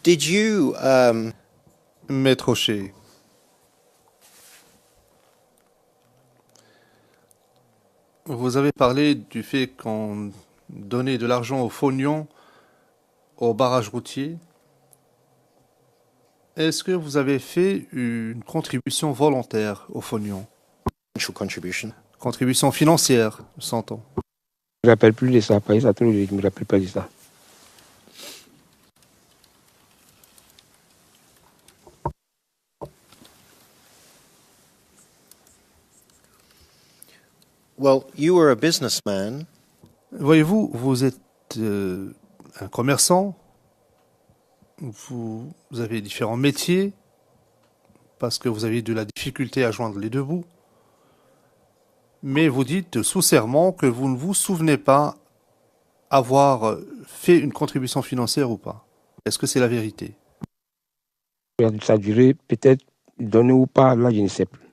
Did you Maître O'Shea, vous avez parlé du fait qu'on donnait de l'argent aux fonions au barrage routier. Est-ce que vous avez fait une contribution volontaire aux fonions? financial contribution? Contribution financière, s'entend. Je ne me rappelle plus de ça. Après ça, je ne me rappelle pas de ça. Well, you were a businessman. Voyez-vous, vous êtes un commerçant, vous avez différents métiers, parce que vous avez de la difficulté à joindre les deux bouts, mais vous dites sous serment que vous ne vous souvenez pas avoir fait une contribution financière ou pas. Est-ce que c'est la vérité? Ça a duré peut-être donné ou pas, là, je ne sais plus.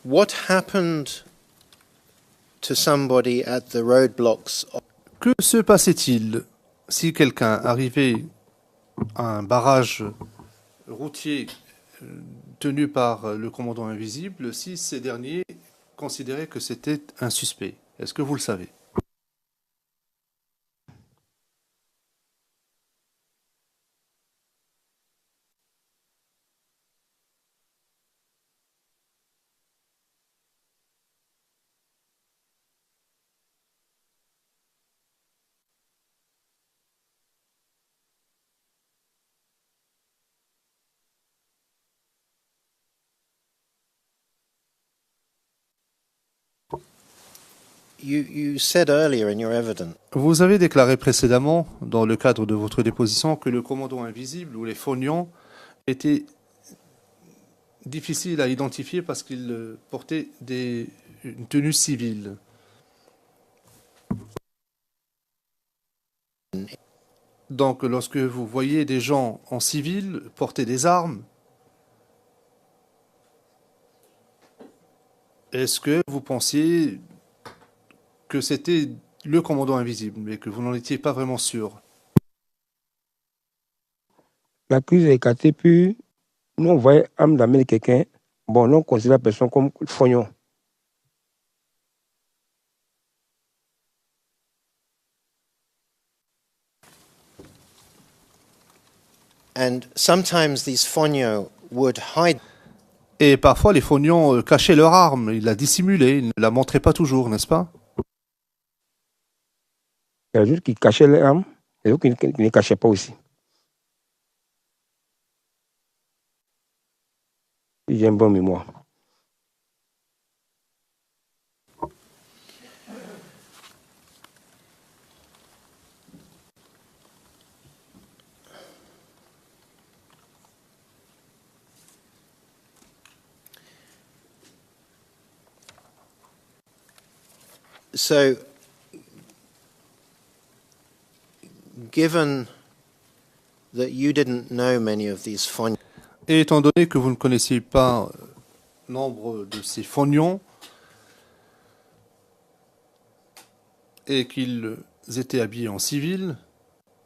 What happened to somebody at the roadblocks? Que se passait-il si quelqu'un arrivait à un barrage routier tenu par le commandant invisible si ces derniers considéraient que c'était un suspect? Est-ce que vous le savez? You said earlier in your evidence Vous avez déclaré précédemment, dans le cadre de votre déposition, que le commandant invisible ou les fonions étaient difficiles à identifier parce qu'ils portaient une tenue civile. Donc, lorsque vous voyez des gens en civil porter des armes, est-ce que vous pensiez que c'était le commandant invisible, mais que vous n'en étiez pas vraiment sûr? La crise est écartée, puis nous, on voyait âme d'amener quelqu'un. Bon, nous, on considère la personne comme fognon. and sometimes these fonio would hide. Et parfois, les fonions cachaient leur arme, ils la dissimulaient, ils ne la montraient pas toujours, n'est-ce pas? Il y a d'autres qui cachaient l'âme, et d'autres qui ne cachaient pas aussi. J'ai une bonne mémoire. So, given that you didn't know many of these fonio, Et étant donné que vous ne connaissiez pas nombre de ces fonions et qu'ils étaient habillés en civil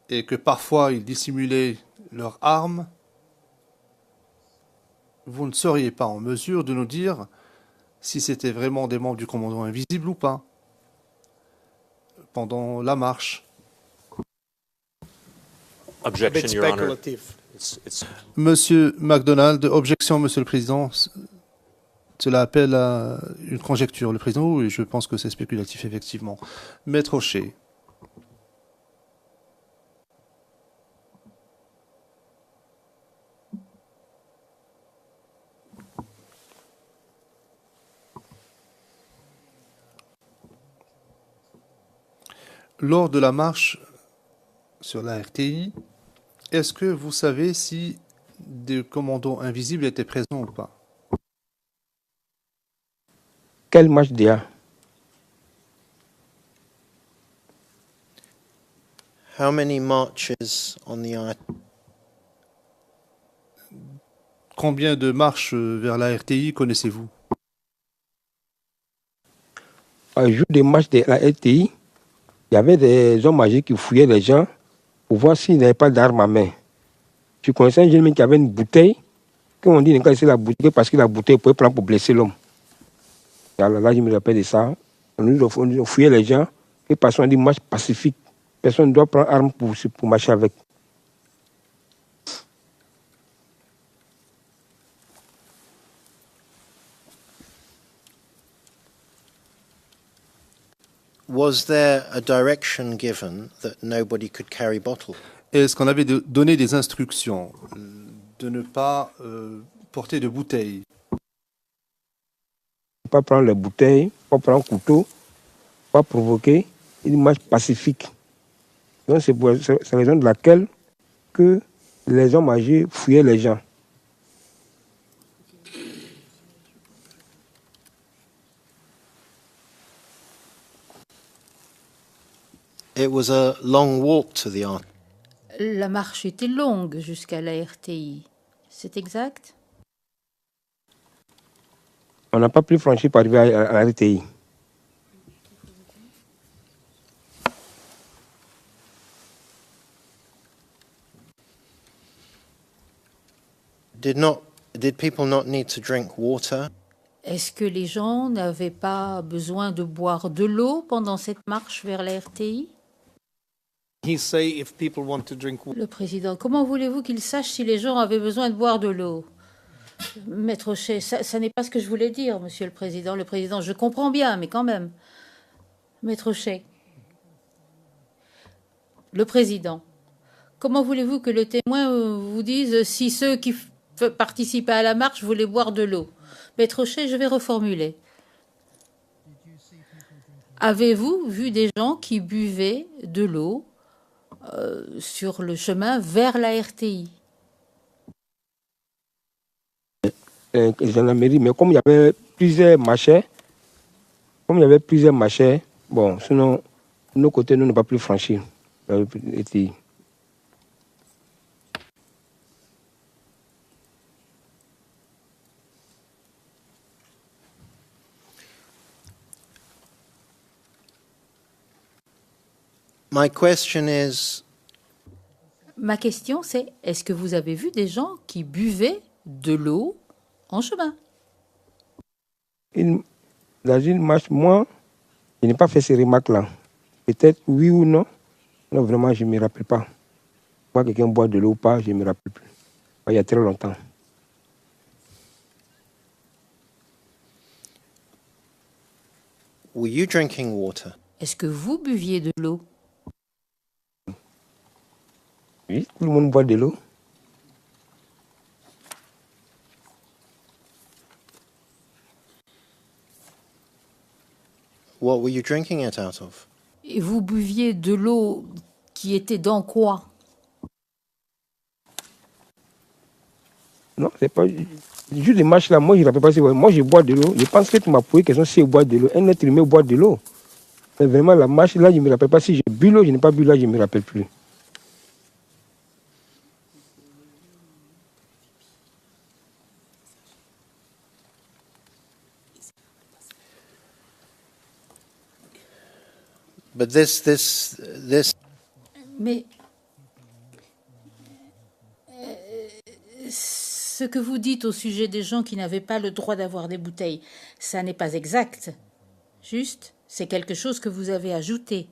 et que parfois ils dissimulaient leurs armes, vous ne seriez pas en mesure de nous dire si c'était vraiment des membres du commandant invisible ou pas pendant la marche. Objection, Your Honor. It's Monsieur MacDonald, objection, Monsieur le Président. Cela appelle à une conjecture. Le Président, oui, je pense que c'est spéculatif, effectivement. Maître O'Shea. Lors de la marche sur la RTI, est-ce que vous savez si des commandants invisibles étaient présents ou pas? Quel match d'IA? how many marches on the art? Combien de marches vers la RTI connaissez-vous? Le jour des matchs de la LTI, il y avait des hommes âgés qui fouillaient les gens pour voir s'ils n'avaient pas d'armes à main. Je connaissais un jeune qui avait une bouteille, qu'on dit qu'il laissait la bouteille parce que la bouteille pouvait prendre pour blesser l'homme. Alors là, je me rappelle de ça. On fouillait les gens et passons à des matchs pacifiques. Personne ne doit prendre arme pour marcher avec. Was there a direction given that nobody could carry bottles? Est-ce qu'on avait donné des instructions de ne pas porter de bouteilles? Pas prendre les bouteilles, pas prendre un couteau, pas provoquer une marche pacifique. Donc c'est la raison de laquelle que les hommes âgés fouillaient les gens. It was a long walk to the art. La marche était longue jusqu'à la RTI. C'est exact? On n'a pas pu franchir pour arriver à la RTI. Did people not need to drink water? Est-ce que les gens n'avaient pas besoin de boire de l'eau pendant cette marche vers la RTI? Le président, comment voulez-vous qu'il sache si les gens avaient besoin de boire de l'eau? Maître Ochet, ça n'est pas ce que je voulais dire, monsieur le président. Le président, je comprends bien, mais quand même. Maître Ochet. Le président, comment voulez-vous que le témoin vous dise si ceux qui participaient à la marche voulaient boire de l'eau? Maître Ochet, je vais reformuler. Avez-vous vu des gens qui buvaient de l'eau sur le chemin vers la RTI? Gendarmerie, mais comme il y avait plusieurs marchés, bon, sinon, de nos côtés, nous n'avons pas pu franchir la RTI. My question is, Ma question, c'est est-ce que vous avez vu des gens qui buvaient de l'eau en chemin? Dans une marche, moi, je n'ai pas fait ces remarques-là. Peut-être oui ou non. Non, vraiment, je ne me rappelle pas. Moi, quelqu'un boit de l'eau ou pas, je ne me rappelle plus. Il y a très longtemps. were you drinking water? Est-ce que vous buviez de l'eau? Oui, tout le monde boit de l'eau. What were you drinking it out of? Et vous buviez de l'eau qui était dans quoi? Non, c'est pas. Juste des matchs là, moi je ne rappelle pas si. Moi je bois de l'eau. Je pense que tu m'as posé question si je bois de l'eau. Un être humain boit de l'eau. Mais vraiment, la marche là, je ne me rappelle pas si j'ai bu l'eau, je n'ai pas bu là, je ne me rappelle plus. But this. Mais ce que vous dites au sujet des gens qui n'avaient pas le droit d'avoir des bouteilles, ça n'est pas exact. Juste, c'est quelque chose que vous avez ajouté.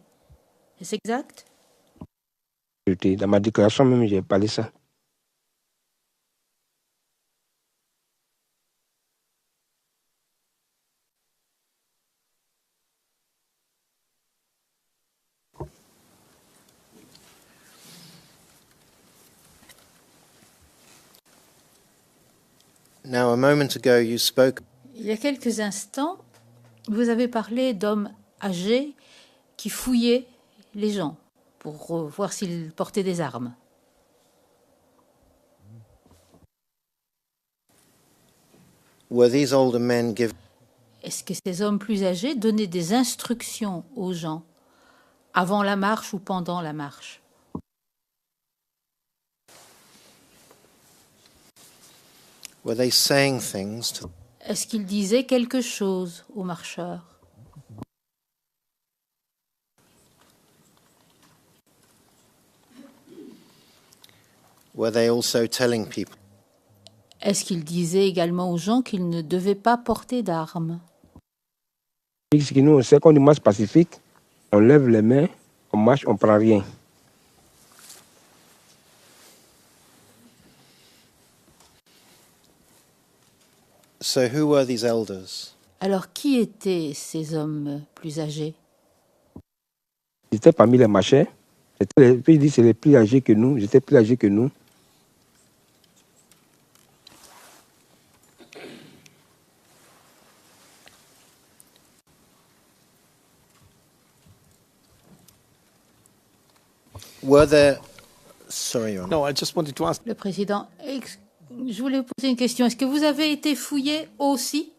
Est-ce exact? Dans ma déclaration même, j'ai parlé ça. Now, a moment ago, you spoke. Il y a quelques instants, vous avez parlé d'hommes âgés qui fouillaient les gens pour voir s'ils portaient des armes. Were these older men given? Est-ce que ces hommes plus âgés donnaient des instructions aux gens avant la marche ou pendant la marche? Were they saying things to? Est-ce qu'ils disaient quelque chose aux marcheurs? Were they also telling people? Est-ce qu'il disait également aux gens qu'ils ne devaient pas porter d'armes? Ce que nous, on sait qu'on est marche pacifique, on lève les mains, on marche, on ne prend rien. So who were these elders? Alors, qui étaient ces hommes plus âgés? J'étais parmi les marchés. Puis il dit c'est les plus âgés que nous. J'étais plus âgé que nous. Were there... Sorry, Your Honor. No, I just wanted to ask. Le président, je voulais vous poser une question. Est-ce que vous avez été fouillé aussi?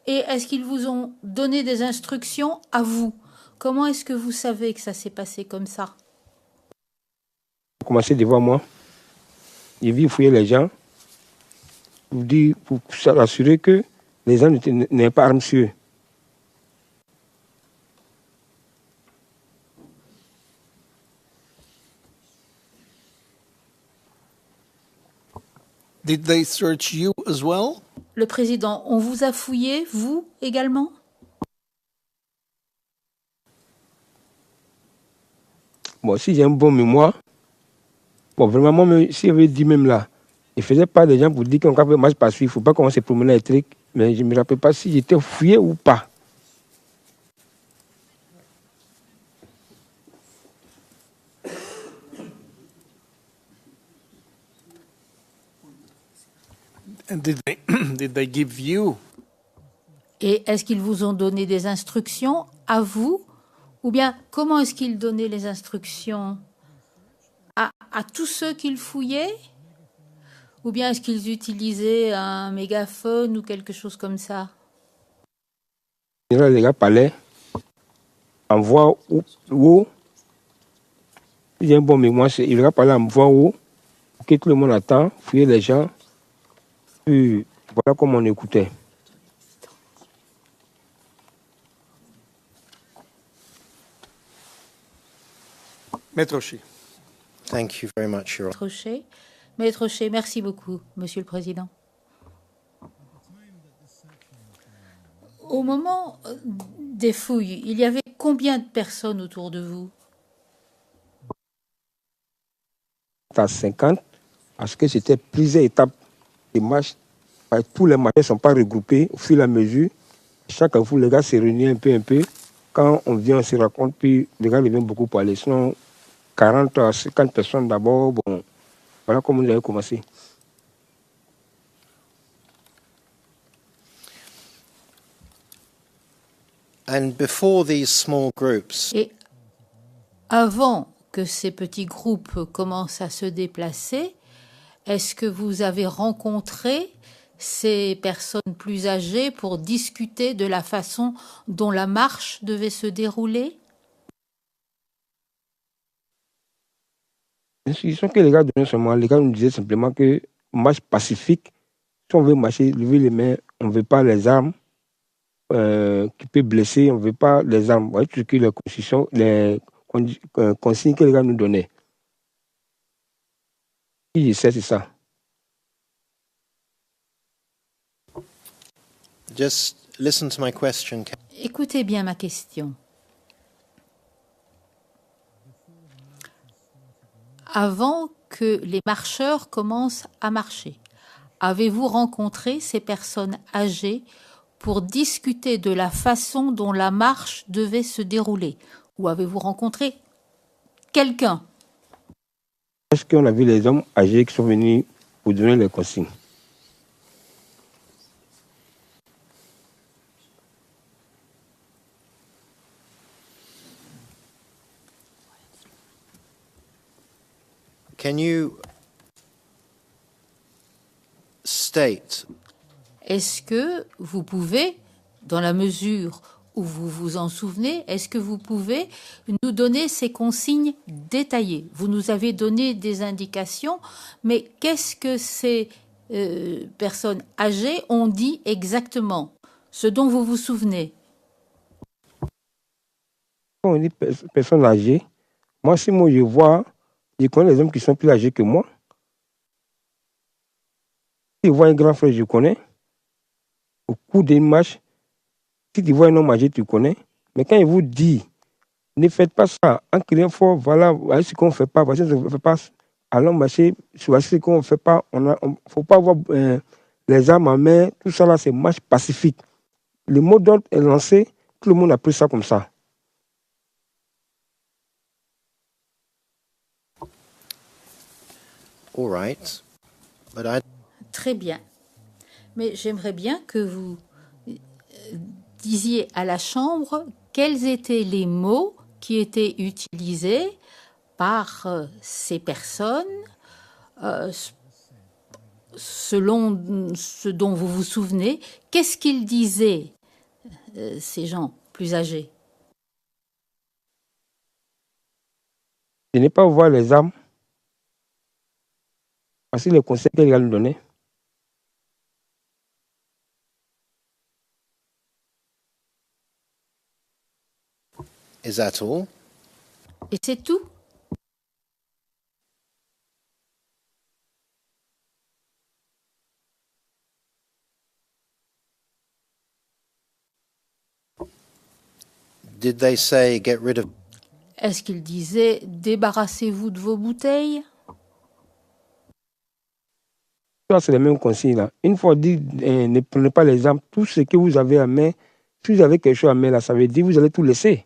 Et est-ce qu'ils vous ont donné des instructions à vous? Comment est-ce que vous savez que ça s'est passé comme ça? Pour commencer devant moi, j'ai vu fouiller les gens pour s'assurer que les gens n'aient pas armes sur eux. Did they search you as well? Le président, on vous a fouillé, vous également? Bon, si j'ai un bon mémoire, bon, vraiment, même, si j'avais dit même là, il ne faisait pas des gens pour dire qu'on ne marche pas suivre, il ne faut pas qu'on se promène électrique, mais je ne me rappelle pas si j'étais fouillé ou pas. And did they give you? Et est-ce qu'ils vous ont donné des instructions à vous? Ou bien, comment est-ce qu'ils donnaient les instructions à tous ceux qu'ils fouillaient? Ou bien est-ce qu'ils utilisaient un mégaphone ou quelque chose comme ça? Les gars parlaient en voix haut. Si j'ai un bon mémoire, il gars parlait en voix haut, pour que tout le monde attend, fouiller les gens. Puis voilà comment on écoutait. Maître Rocher. Thank you very much, Your Honor. Maître Rocher, merci beaucoup, Monsieur le Président. Au moment des fouilles, il y avait combien de personnes autour de vous? À 50, parce que c'était plusieurs étapes de marche. Tous les marchés ne sont pas regroupés au fur et à mesure. Chaque fois, les gars se réunissent un peu. Quand on vient, on se raconte, puis les gars viennent beaucoup parler. Sinon, 40 à 50 personnes d'abord, bon, voilà comment on avait commencé. And before these small groups, Et avant que ces petits groupes commencent à se déplacer, est-ce que vous avez rencontré ces personnes plus âgées pour discuter de la façon dont la marche devait se dérouler? L'instruction que les gars donnaient seulement, les gars nous disaient simplement que marche pacifique, si on veut marcher, lever les mains, on ne veut pas les armes qui peuvent blesser, on ne veut pas les armes. Vous voyez tout ce que les consignes que les gars nous donnaient. Si je sais, c'est ça. just listen to my question. Écoutez bien ma question. Avant que les marcheurs commencent à marcher, avez-vous rencontré ces personnes âgées pour discuter de la façon dont la marche devait se dérouler? Ou avez-vous rencontré quelqu'un? Est-ce qu'on a vu les hommes âgés qui sont venus pour donner les consignes? Can you state Est-ce que vous pouvez, dans la mesure où vous vous en souvenez, est-ce que vous pouvez nous donner ces consignes détaillées? Vous nous avez donné des indications, mais qu'est-ce que ces personnes âgées ont dit exactement? Ce dont vous vous souvenez? Quand on dit personnes âgées, moi, si moi je vois, je connais les hommes qui sont plus âgés que moi. Si tu vois un grand frère, je connais. Au cours d'une marche, si tu vois un homme âgé, tu connais. Mais quand il vous dit, ne faites pas ça, en criant fort, voilà, voici ce qu'on ne fait pas, voici ce qu'on ne fait pas. Allons marcher, voici ce qu'on ne fait pas. Il ne faut pas avoir les armes en main. Tout ça là, c'est marche pacifique. Le mot d'ordre est lancé, tout le monde a pris ça comme ça. All right. But I Très bien. Mais j'aimerais bien que vous disiez à la Chambre quels étaient les mots qui étaient utilisés par ces personnes, selon ce dont vous vous souvenez. Qu'est-ce qu'ils disaient, ces gens plus âgés? De ne pas voir les armes. Voici les conseils qu'elle va nous donner. is that all? Et c'est tout? Did they say get rid of? Est-ce qu'ils disaient débarrassez-vous de vos bouteilles? Ça, c'est les mêmes consignes là. Une fois dit, ne prenez pas les armes, tout ce que vous avez à main, si vous avez quelque chose à main là, ça veut dire que vous allez tout laisser.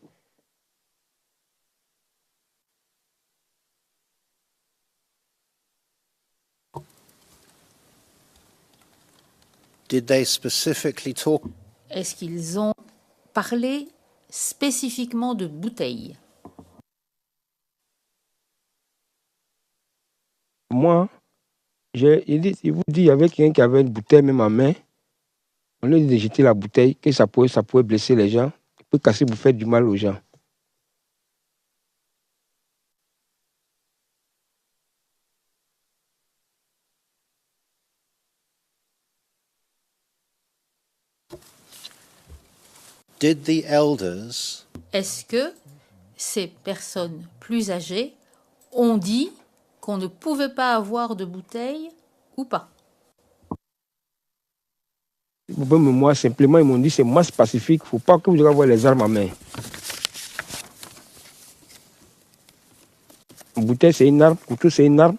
Did they specifically talk? Est-ce qu'ils ont parlé spécifiquement de bouteilles? Moi, il vous dit, il y avait quelqu'un qui avait une bouteille même en main, on lui dit de jeter la bouteille, que ça pouvait blesser les gens, ça peut casser, vous faire du mal aux gens. Did the elders Est-ce que ces personnes plus âgées ont dit qu'on ne pouvait pas avoir de bouteilles ou pas? Moi, simplement, ils m'ont dit c'est masse pacifique, il ne faut pas que vous ayez avoir les armes en main. Une bouteille, c'est une arme, couteau, c'est une arme.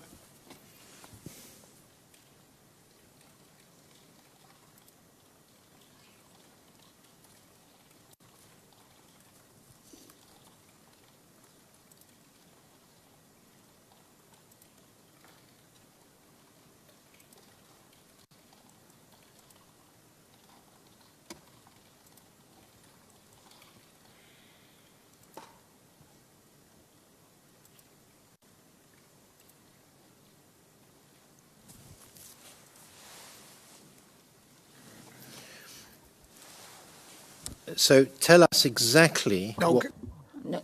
so tell us exactly Donc, what,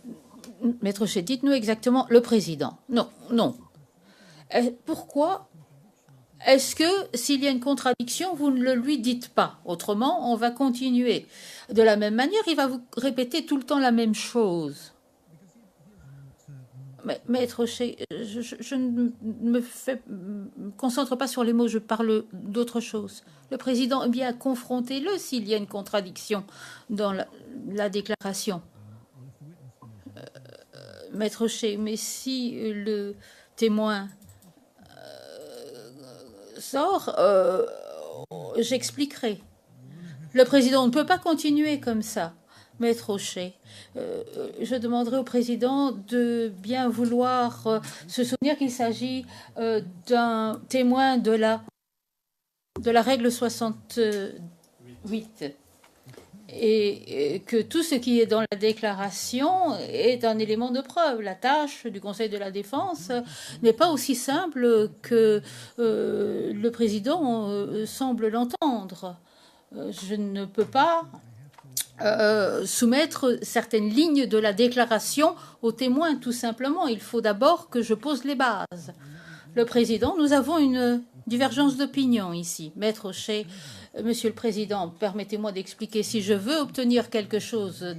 Maître Chet, dites-nous exactement le président. Non, non. Pourquoi est-ce que s'il y a une contradiction, vous ne le lui dites pas? Autrement, on va continuer. De la même manière, il va vous répéter tout le temps la même chose. Mais, Maître Chet, je ne me concentre pas sur les mots, je parle d'autre chose. Le président, eh bien, confrontez-le s'il y a une contradiction dans la déclaration. Maître Chet, mais si le témoin sort, j'expliquerai. Le président ne peut pas continuer comme ça. Maître Chet, je demanderai au président de bien vouloir se souvenir qu'il s'agit d'un témoin de la règle 68 et que tout ce qui est dans la déclaration est un élément de preuve. La tâche du Conseil de la Défense n'est pas aussi simple que le président semble l'entendre. Je ne peux pas soumettre certaines lignes de la déclaration aux témoins, tout simplement. Il faut d'abord que je pose les bases. Le président, nous avons une Divergence d'opinion ici. Maître O'Shea, Monsieur le Président, permettez-moi d'expliquer. Si je veux obtenir quelque chose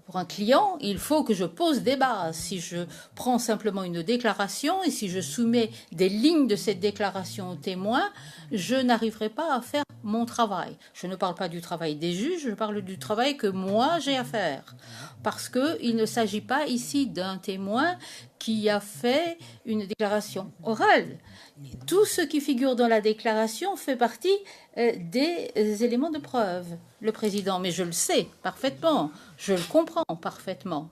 pour un client, il faut que je pose des bases. Si je prends simplement une déclaration et si je soumets des lignes de cette déclaration aux témoins, je n'arriverai pas à faire mon travail. Je ne parle pas du travail des juges, je parle du travail que moi j'ai à faire. Parce qu'il ne s'agit pas ici d'un témoin qui a fait une déclaration orale. Tout ce qui figure dans la déclaration fait partie des éléments de preuve, le Président. Mais je le sais parfaitement, je le comprends parfaitement.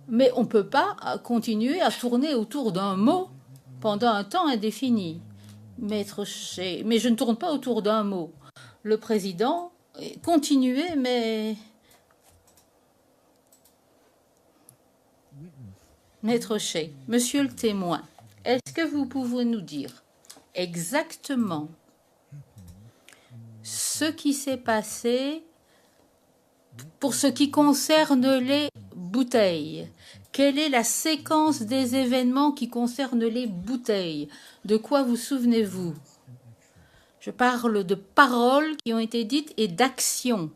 Mais on ne peut pas continuer à tourner autour d'un mot pendant un temps indéfini. Maître O'Shea, mais je ne tourne pas autour d'un mot. Le Président, continuez, mais... Maître O'Shea, Monsieur le témoin, est-ce que vous pouvez nous dire exactement ce qui s'est passé pour ce qui concerne les bouteilles? Quelle est la séquence des événements qui concernent les bouteilles? De quoi vous souvenez-vous? Je parle de paroles qui ont été dites et d'actions.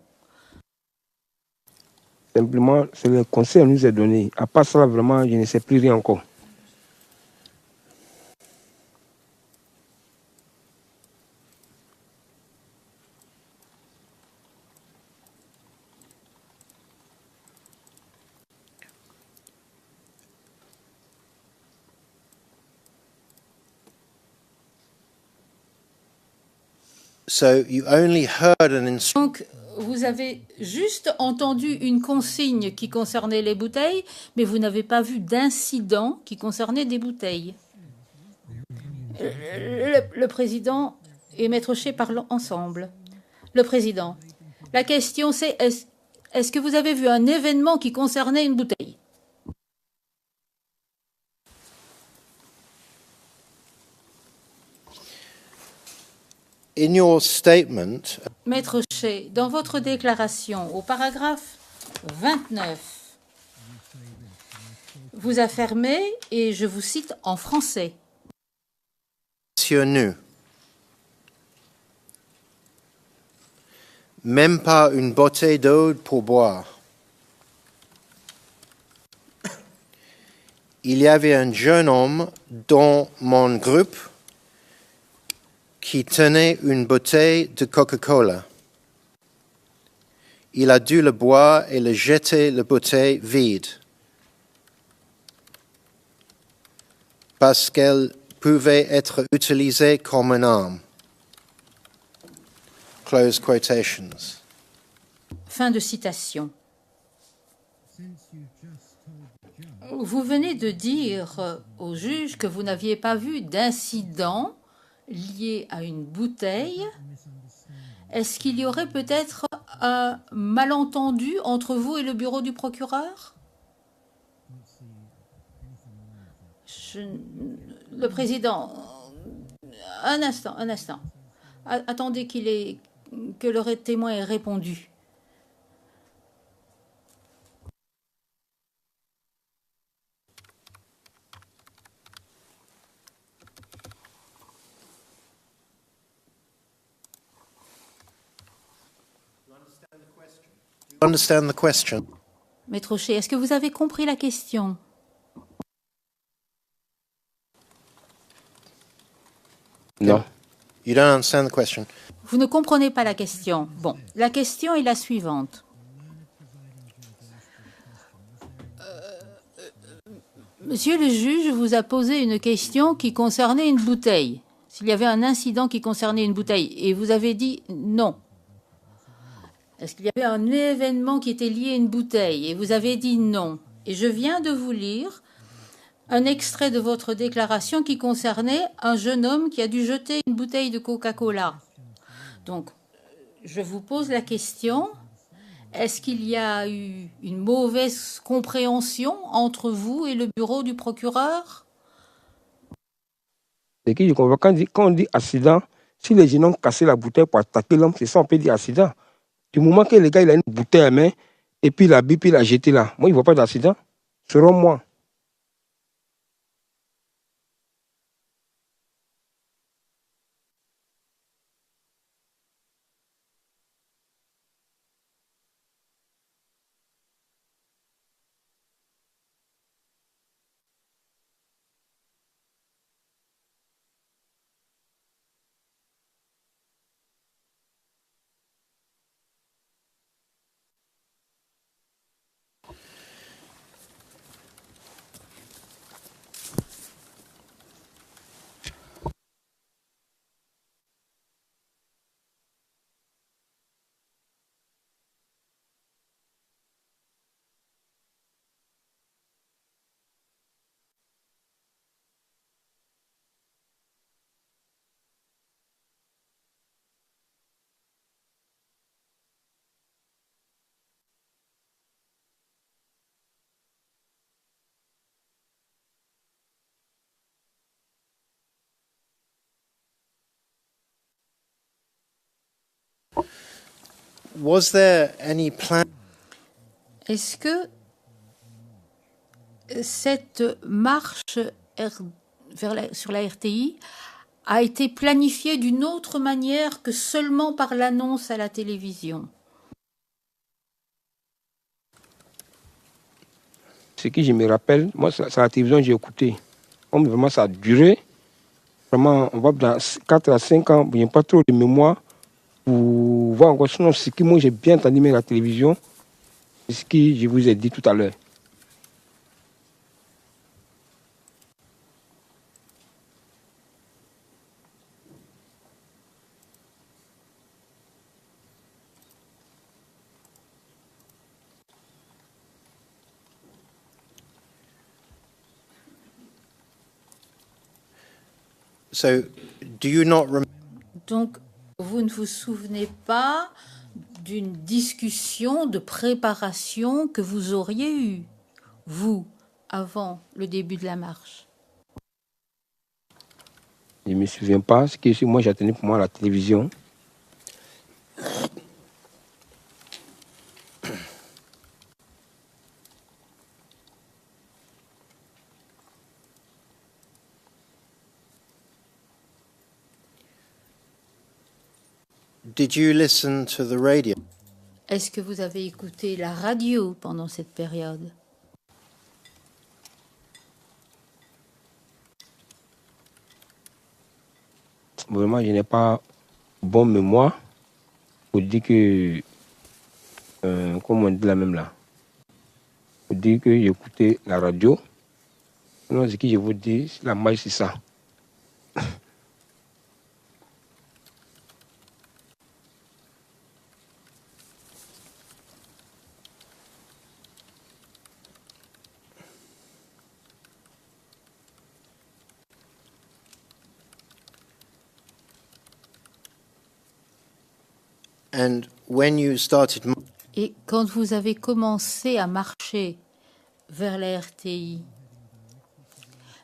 Simplement, c'est le conseil qui nous est donné. À part ça, vraiment, je ne sais plus rien encore. So you only heard an instruction. Donc, vous avez juste entendu une consigne qui concernait les bouteilles, mais vous n'avez pas vu d'incident qui concernait des bouteilles. Le Président et Maître O'Shea parlent ensemble. Le Président, la question c'est, est-ce que vous avez vu un événement qui concernait une bouteille? In your statement, Maître O'Shea, dans votre déclaration, au paragraphe 29, vous affirmez, et je vous cite en français, Monsieur nu, même pas une bouteille d'eau pour boire. Il y avait un jeune homme dans mon groupe qui tenait une bouteille de Coca-Cola. Il a dû le boire et le jeter la bouteille vide parce qu'elle pouvait être utilisée comme une arme. Close quotations. fin de citation. Vous venez de dire au juge que vous n'aviez pas vu d'incident lié à une bouteille. Est-ce qu'il y aurait peut-être un malentendu entre vous et le bureau du procureur? Le Président, un instant. Attendez que le témoin ait répondu. Understand the question? Maître O'Shea, est-ce que vous avez compris la question? Non. You don't understand the question. Vous ne comprenez pas la question. Bon, la question est la suivante. Monsieur le juge vous a posé une question qui concernait une bouteille. S'il y avait un incident qui concernait une bouteille, et vous avez dit non. Est-ce qu'il y avait un événement qui était lié à une bouteille? Et vous avez dit non. Et je viens de vous lire un extrait de votre déclaration qui concernait un jeune homme qui a dû jeter une bouteille de Coca-Cola. Donc, je vous pose la question, est-ce qu'il y a eu une mauvaise compréhension entre vous et le bureau du procureur? C'est que je comprends. Quand on dit accident, si les jeunes ont cassé la bouteille pour attaquer l'homme, c'est ça, on peut dire accident. Du moment que le gars il a une bouteille à main, et puis il l'a bu, puis il l'a jeté là, moi, il ne voit pas d'accident, selon moi. Was there any plan? Est-ce que cette marche sur la RTI a été planifiée d'une autre manière que seulement par l'annonce à la télévision? Ce que je me rappelle, moi, c'est la télévision, j'ai écouté. Comme vraiment, ça a duré. Vraiment, on va dans 4 à 5 ans, il n'y a pas trop de mémoire pour voir encore. Sinon, ce que moi, j'ai bien entendu mais la télévision, c'est ce que je vous ai dit tout à l'heure. So, do you not remember? Donc, vous ne vous souvenez pas d'une discussion de préparation que vous auriez eue, vous, avant le début de la marche? Je ne me souviens pas, ce que moi j'attendais pour moi à la télévision. Did you listen to the radio? Est-ce que vous avez écouté la radio pendant cette période? Vraiment, je n'ai pas bonne mémoire pour dire que, comme on dit la même là, pour dire que j'ai écouté la radio. Non, ce que je vous dis, la maille, c'est ça. And when you started, Et quand vous avez commencé à marcher vers la RTI,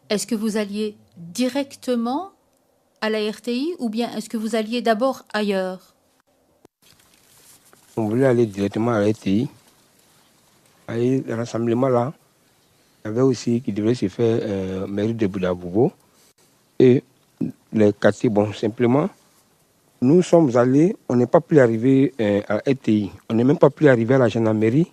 est-ce que vous alliez directement à la RTI ou bien est-ce que vous alliez d'abord ailleurs? On voulait aller directement à la RTI. Et le rassemblement là, il y avait aussi qui devait se faire mairie de Boudabougou. Et les quartiers, bon, simplement, nous sommes allés, on n'est pas pu arriver à la RTI. On n'est même pas pu arriver à la gendarmerie.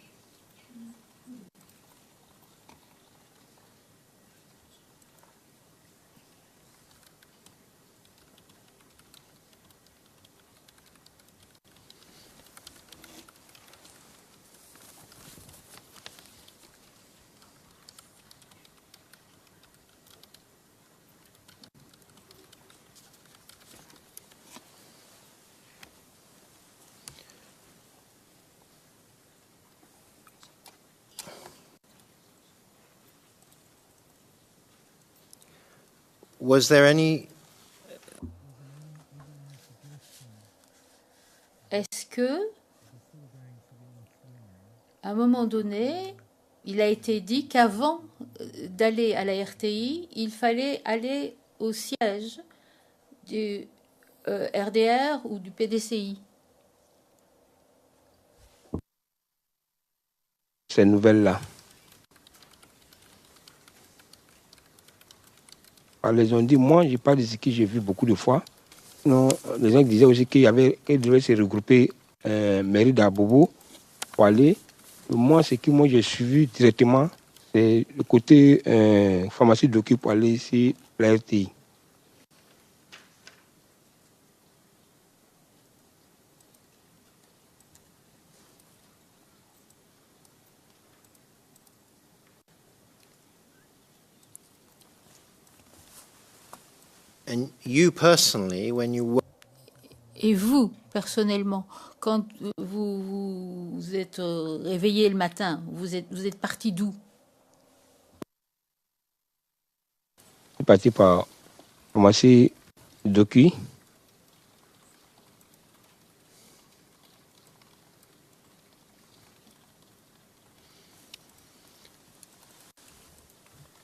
was there any? Est-ce que, à un moment donné, il a été dit qu'avant d'aller à la RTI, il fallait aller au siège du RDR ou du PDCI? Ces nouvelles-là. Alors, les ont dit, moi, je parle de ce que j'ai vu beaucoup de fois. Non, les gens disaient aussi qu'il devait se regrouper mairie d'Abobo pour aller. Moi, ce que moi j'ai suivi directement, c'est le côté pharmacie d'occupe pour aller ici, la RTI. And you personally, when you Et vous, personnellement, quand vous vous êtes réveillé le matin, vous êtes parti d'où? Je suis parti par pharmacie d'occupe.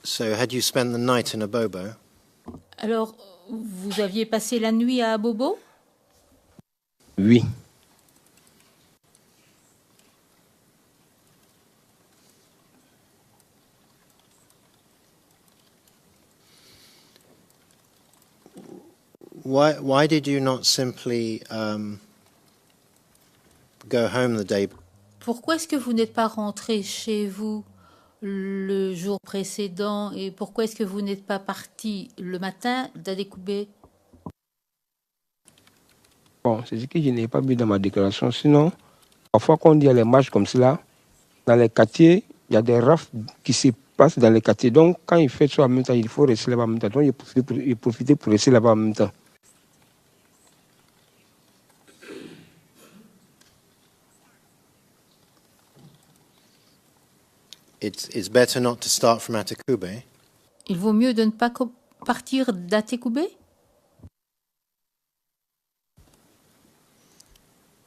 So had you spent the night in Abobo? Alors, vous aviez passé la nuit à Abobo? Oui. Why did you not simply go home the day? Pourquoi est-ce que vous n'êtes pas rentré chez vous le jour précédent et pourquoi est-ce que vous n'êtes pas parti le matin d'Adécoubé? Bon, c'est ce que je n'ai pas vu dans ma déclaration. Sinon, parfois quand il y a les marches comme cela, dans les quartiers, il y a des rafles qui se passent dans les quartiers. Donc, quand il fait ça en même temps, il faut rester là-bas en même temps. Donc, il profite pour rester là-bas en même temps. It's better not to start from Atakube. Il vaut mieux de ne pas partir d'Adécoubé?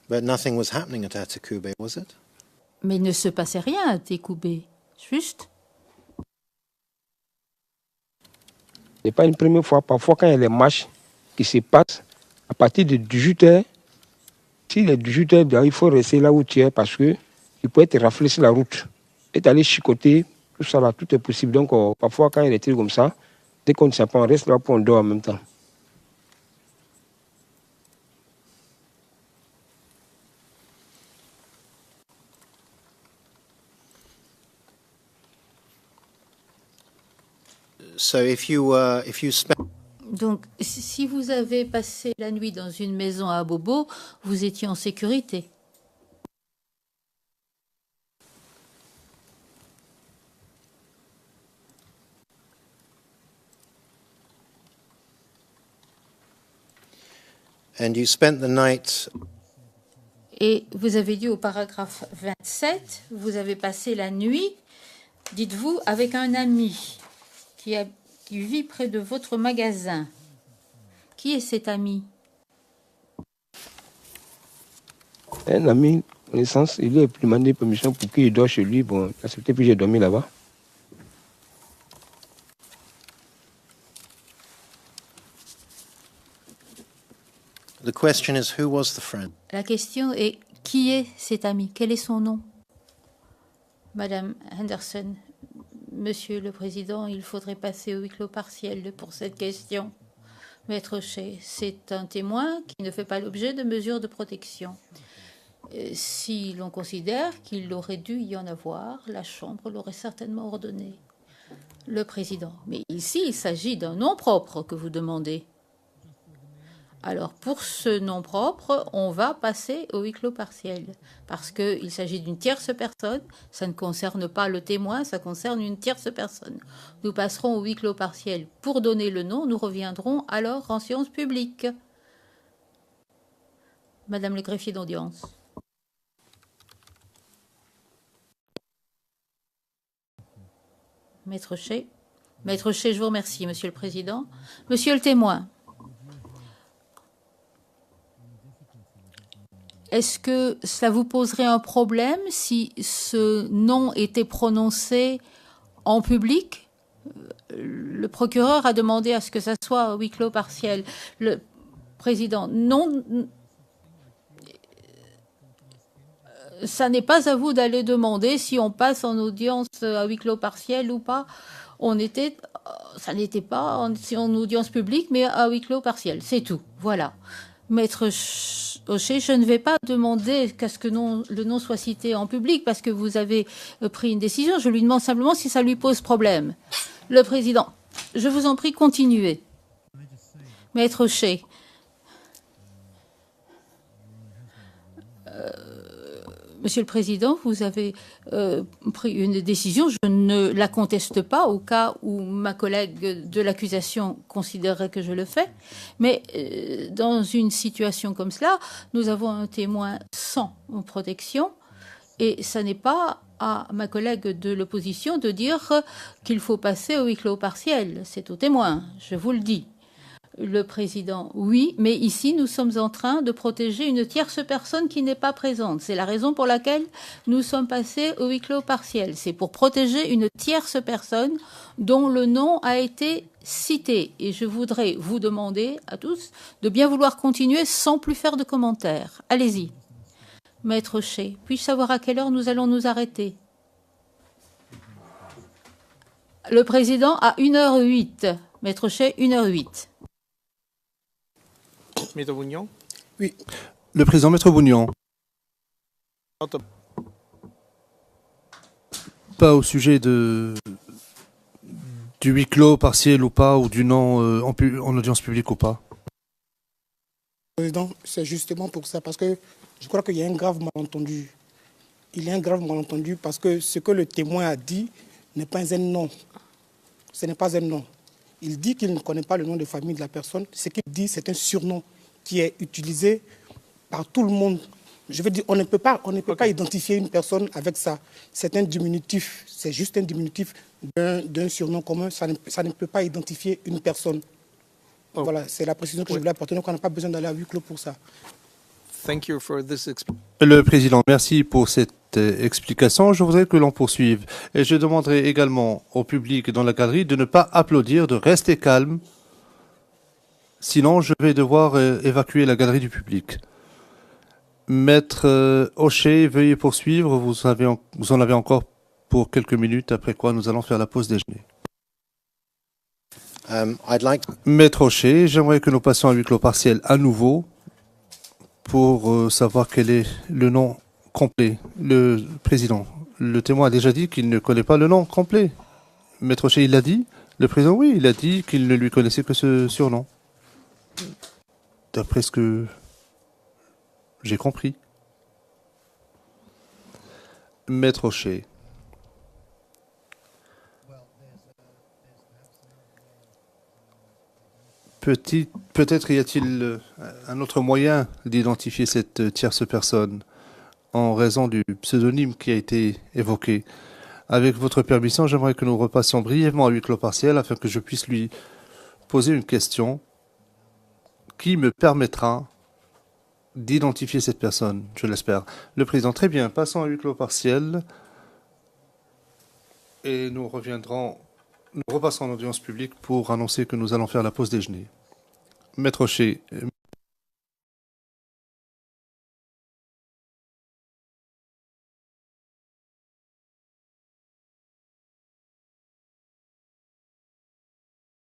But nothing was happening at Atakube, was it? Mais il ne se passait rien à Adécoubé, juste. Ce n'est pas une première fois. Parfois, quand il y a les marches qui se passent, à partir de 18h, s'il est 18h, il faut rester là où tu es parce que tu peux être raflé sur la route. Et aller chicoter, tout ça là, tout est possible. Donc, parfois, quand il y a des trucs comme ça, dès qu'on ne sait pas, on reste là pour on dort en même temps. So if you spent Donc, si vous avez passé la nuit dans une maison à Bobo, vous étiez en sécurité. and you spent the night Et vous avez dit au paragraphe 27, vous avez passé la nuit, dites-vous, avec un ami qui vit près de votre magasin. Qui est cet ami? Un ami, connaissance, il lui a demandé permission pour qu'il dort chez lui. Bon, il a accepté, puis j'ai dormi là-bas. the question is who was the friend? La question est, qui est cet ami? Quel est son nom? Madame Henderson, Monsieur le Président, il faudrait passer au huis clos partiel pour cette question. Maître Shea, c'est un témoin qui ne fait pas l'objet de mesures de protection. Si l'on considère qu'il aurait dû y en avoir, la Chambre l'aurait certainement ordonné. Le Président, mais ici, il s'agit d'un nom propre que vous demandez. Alors, pour ce nom propre, on va passer au huis clos partiel, parce qu'il s'agit d'une tierce personne, ça ne concerne pas le témoin, ça concerne une tierce personne. Nous passerons au huis clos partiel. Pour donner le nom, nous reviendrons alors en séance publique. Madame le greffier d'audience. Maître Shea. Maître Shea, je vous remercie, Monsieur le Président. Monsieur le témoin. Est-ce que cela vous poserait un problème si ce nom était prononcé en public? Le procureur a demandé à ce que ça soit huis clos partiel. Le président, non, ça n'est pas à vous d'aller demander si on passe en audience à huis clos partiel ou pas. Ça n'était pas en audience publique, mais à huis clos partiel. C'est tout. Voilà. Maître O'Shea, je ne vais pas demander qu'à ce que le nom soit cité en public parce que vous avez pris une décision. Je lui demande simplement si ça lui pose problème. Le Président, je vous en prie, continuez. Maître O'Shea. Monsieur le Président, vous avez pris une décision. Je ne la conteste pas au cas où ma collègue de l'accusation considérerait que je le fais. Mais dans une situation comme cela, nous avons un témoin sans protection et ça n'est pas à ma collègue de l'opposition de dire qu'il faut passer au huis clos partiel. C'est au témoin, je vous le dis. Le Président, oui, mais ici, nous sommes en train de protéger une tierce personne qui n'est pas présente. C'est la raison pour laquelle nous sommes passés au huis clos partiel. C'est pour protéger une tierce personne dont le nom a été cité. Et je voudrais vous demander à tous de bien vouloir continuer sans plus faire de commentaires. Allez-y. Maître Shea, puis-je savoir à quelle heure nous allons nous arrêter? Le Président à 1h08. Maître Shea, 1h08. Maître Bougnon? Oui, Le président Maître Bougnon, pas au sujet du huis clos partiel ou pas, ou du non en audience publique ou pas. Président, c'est justement pour ça, parce que je crois qu'il y a un grave malentendu. Il y a un grave malentendu parce que ce que le témoin a dit n'est pas un nom. Ce n'est pas un nom. Il dit qu'il ne connaît pas le nom de famille de la personne. Ce qu'il dit, c'est un surnom qui est utilisé par tout le monde. Je veux dire, on ne peut pas identifier une personne avec ça. C'est un diminutif, c'est juste un diminutif d'un surnom commun. Ça ne peut pas identifier une personne. Voilà, c'est la précision que je voulais apporter. Donc, on n'a pas besoin d'aller à huis clos pour ça. Thank you for this Le président, merci pour cette explication. Je voudrais que l'on poursuive. Et je demanderai également au public dans la galerie de ne pas applaudir, de rester calme. Sinon, je vais devoir évacuer la galerie du public. Maître Hochet, veuillez poursuivre. Vous en avez encore pour quelques minutes, après quoi nous allons faire la pause déjeuner. Maître Hochet, j'aimerais que nous passions à huis clos partiel à nouveau pour savoir quel est le nom complet. Le président, le témoin a déjà dit qu'il ne connaît pas le nom complet. Maître Hochet, il l'a dit. Le président, oui, il a dit qu'il ne lui connaissait que ce surnom. D'après ce que j'ai compris. Maître Hochet. Peut-être y a-t-il un autre moyen d'identifier cette tierce personne en raison du pseudonyme qui a été évoqué. Avec votre permission, j'aimerais que nous repassions brièvement à huis clos partiel afin que je puisse lui poser une question qui me permettra d'identifier cette personne, je l'espère. Le président, très bien, passons à huis clos partiel et nous repassons en audience publique pour annoncer que nous allons faire la pause déjeuner. Maître Hochet,